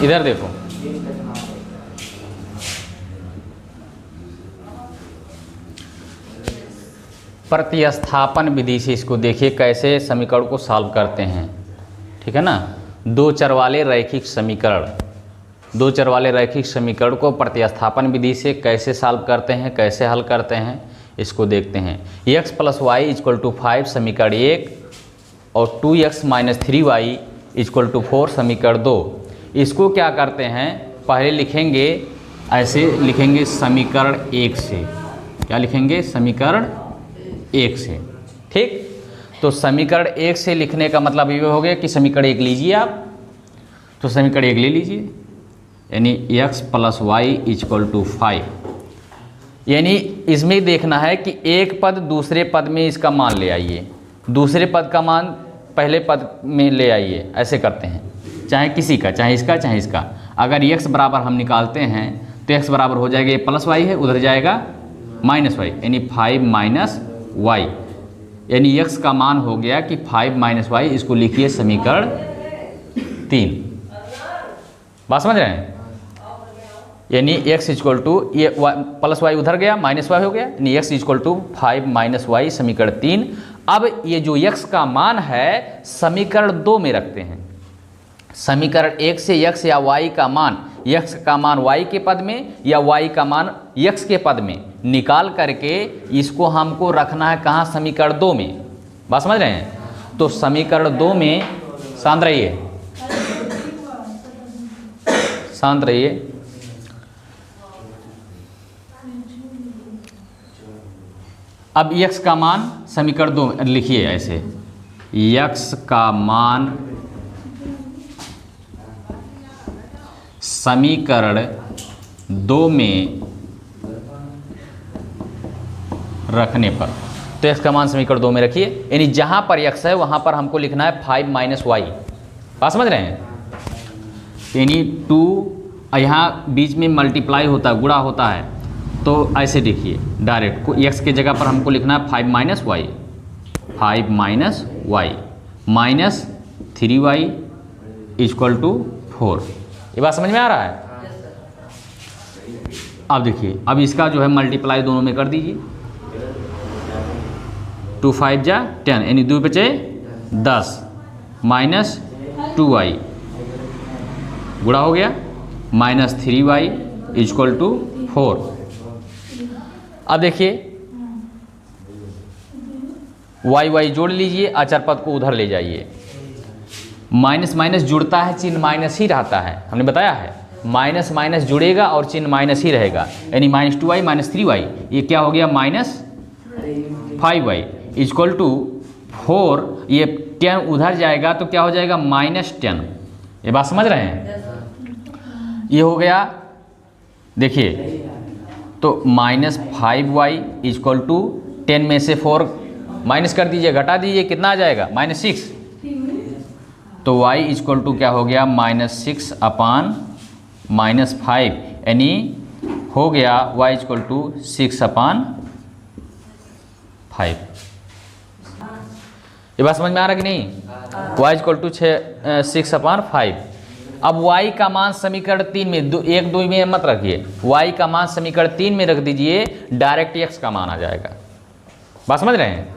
इधर देखो, प्रतिस्थापन विधि से इसको देखिए कैसे समीकरण को सॉल्व करते हैं। ठीक है ना, दो चर वाले रैखिक समीकरण, दो चर वाले रैखिक समीकरण को प्रतिस्थापन विधि से कैसे सॉल्व करते हैं, कैसे हल करते हैं, इसको देखते हैं। x + y = 5 समीकरण 1 और 2x - 3y = 4 समीकरण 2। इसको क्या करते हैं, पहले लिखेंगे ऐसे, लिखेंगे समीकरण 1 से। क्या लिखेंगे, समीकरण 1 से। ठीक, तो समीकरण 1 से लिखने का मतलब ये हो गया कि समीकरण 1 लीजिए आप, तो समीकरण 1 ले लीजिए, यानी x + y = 5। यानी इसमें देखना है कि एक पद दूसरे पद में इसका मान ले आइए, दूसरे पद का मान पहले पद में ले आइए, ऐसे करते हैं, चाहे किसी का, चाहे इसका चाहे इसका। अगर x बराबर हम निकालते हैं तो x बराबर हो जाएगा, ये +y है, उधर जाएगा -y, यानी 5 - y, यानी x का मान हो गया कि 5 - y। इसको लिखिए समीकरण 3। बात समझ रहे हैं, यानी x = ये +y उधर गया, -y हो गया, यानी x = 5 - y समीकरण 3। अब ये जो x का मान है समीकरण 2 में रखते हैं। समीकरण 1 से x या y का मान, x का मान y के पद में या y का मान x के पद में निकाल करके इसको हमको रखना है कहाँ, समीकरण 2 में। बात समझ रहे हैं, तो समीकरण 2 में, शांत रहिए, शांत रहिए, अब x का मान समीकरण 2 में लिखिए ऐसे, x का मान समीकरण 2 में रखने पर, तो x का मान समीकरण 2 में रखिए, यानी जहां पर x है वहां पर हमको लिखना है 5 - y। बात समझ रहे हैं, यानी 2 यहाँ बीच में मल्टीप्लाई होता है, गुणा होता है, तो ऐसे देखिए डायरेक्ट x के जगह पर हमको लिखना है 5 - y, 5 - y -3y = 4। ये बात समझ में आ रहा है। अब देखिए, अब इसका जो है मल्टीप्लाई दोनों में कर दीजिए, 2 × 5 = 10, यानी 2 बचे 10 -2y, गुणा हो गया, -3y = 4। अब देखिए y जोड़ लीजिए, अचर पद को उधर ले जाइए, माइनस माइनस जुड़ता है, चिन्ह माइनस ही रहता है, हमने बताया है, माइनस माइनस जुड़ेगा और चिन्ह माइनस ही रहेगा, यानी -2y -3y, ये क्या हो गया, -5y = 4। ये 10 उधर जाएगा तो क्या हो जाएगा, -10। ये बात समझ रहे हैं, ये हो गया। देखिए तो -5y = 10 में से 4 माइनस कर दीजिए, घटा दीजिए, कितना आ जाएगा, -6। तो y = क्या हो गया, -6 / -5, यानी हो गया y = 6/5। ये बात समझ में आ रहा कि नहीं, y = 6/5। अब y का मान समीकरण 3 में, 1 2 में मत रखिए, y का मान समीकरण 3 में रख दीजिए, डायरेक्ट x का मान आ जाएगा। बात समझ रहे हैं,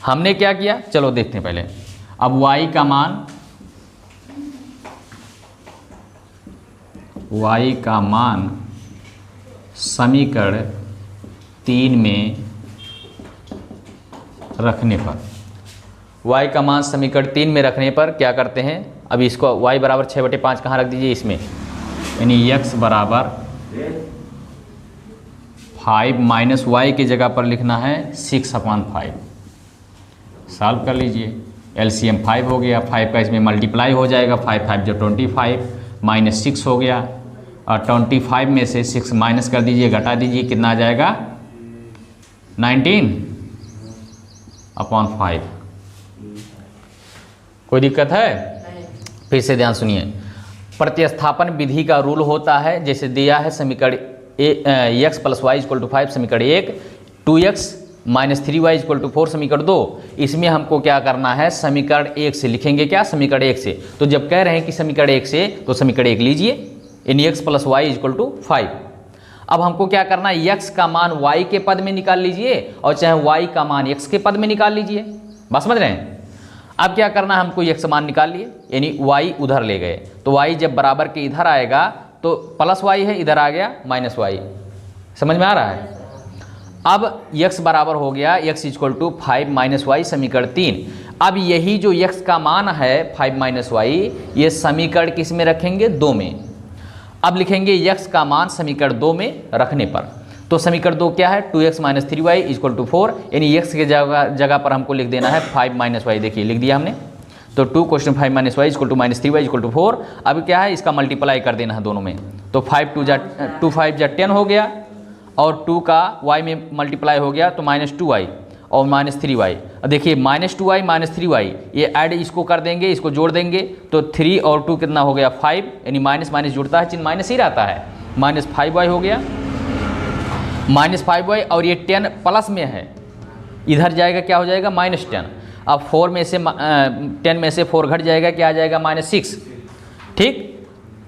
हमने क्या किया, चलो देखते हैं पहले। अब y का मान समीकरण 3 में रखने पर, y का मान समीकरण 3 में रखने पर क्या करते हैं, अब इसको y = 6/5 कहाँ रख दीजिए, इसमें, यानी x = 5 - y की जगह पर लिखना है 6/5। सॉल्व कर लीजिए, LCM 5 हो गया, 5 का इसमें मल्टीप्लाई हो जाएगा, 5 × 5 = 25 -6 हो गया, और 25 में से 6 माइनस कर दीजिए, घटा दीजिए, कितना आ जाएगा, 19/5। कोई दिक्कत है, फिर से ध्यान सुनिए। प्रतिस्थापन विधि का रूल होता है, जैसे दिया है समीकरण x + y = 5 समीकरण 1, 2x -3y = 4 समीकरण 2, इसमें हमको क्या करना है, समीकरण 1 से लिखेंगे। क्या, समीकरण 1 से। तो जब कह रहे हैं कि समीकरण 1 से, तो समीकरण 1 लीजिए, यानी x + y = 5। अब हमको क्या करना है, x का मान y के पद में निकाल लीजिए और चाहे y का मान x के पद में निकाल लीजिए। बात समझ रहे हैं। अब क्या करना है, हमको x मान निकाल लिए, यानी y उधर ले गए, तो y जब बराबर के इधर आएगा तो +y है, इधर आ गया -y। समझ में आ रहा है। अब x बराबर हो गया x = 5 - y, समीकरण 3। अब यही जो x का मान है 5 - y, ये समीकरण किस में रखेंगे, 2 में। अब लिखेंगे x का मान समीकरण 2 में रखने पर, तो समीकरण 2 क्या है, 2x - 3y = 4, यानी x के जगह पर हमको लिख देना है 5 - y। देखिए लिख दिया हमने, तो 2 × 5 - y = -3y = 4। अब क्या है, इसका मल्टीप्लाई कर देना है दोनों में, तो 5 × 2 = 10 हो गया, और 2 का y में मल्टीप्लाई हो गया तो -2y और -3y। अब देखिए -2y -3y, ये ऐड इसको कर देंगे, इसको जोड़ देंगे, तो 3 और 2 कितना हो गया, 5, यानी माइनस माइनस जुड़ता है, चिन्ह माइनस ही रहता है, -5y हो गया, -5y, और ये 10 प्लस में है, इधर जाएगा क्या हो जाएगा, -10। अब 4 में से 10 में से 4 घट जाएगा, क्या आ जाएगा, -6। ठीक,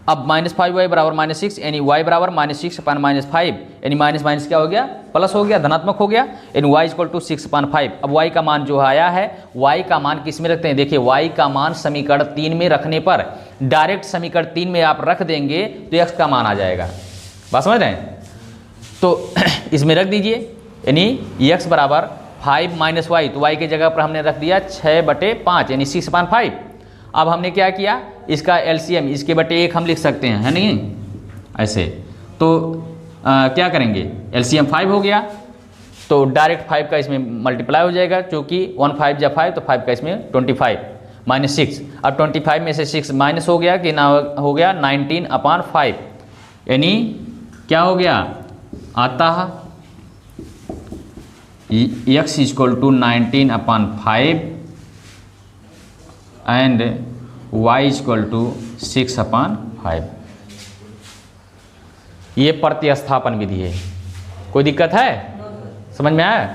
अब -5y = -6, यानी y बराबर -6/-5, यानी माइनस क्या हो गया, प्लस हो गया, धनात्मक हो गया, यानी y = 6/5। अब y का मान जो आया है, y का मान किस में रखते हैं, देखिए y का मान समीकरण 3 में रखने पर, डायरेक्ट समीकरण 3 में आप रख देंगे तो x का मान आ जाएगा। बात समझ रहे हैं। तो इसमें रख दीजिए, यानी x बराबर 5 - y, तो y की जगह पर हमने रख दिया 6/5, यानी 6/5। अब हमने क्या किया, इसका LCM, इसके बटे 1 हम लिख सकते हैं, है नहीं, ऐसे। तो क्या करेंगे, LCM 5 हो गया, तो डायरेक्ट 5 का इसमें मल्टीप्लाई हो जाएगा, क्योंकि 1 5 × 5, तो 5 का इसमें 25 -6। अब 25 में से 6 माइनस हो गया, कि ना हो गया 19/5, यानी क्या हो गया, आता x = 19/5 एंड y = 6/5। ये प्रतिस्थापन विधि है। कोई दिक्कत है, समझ में आया।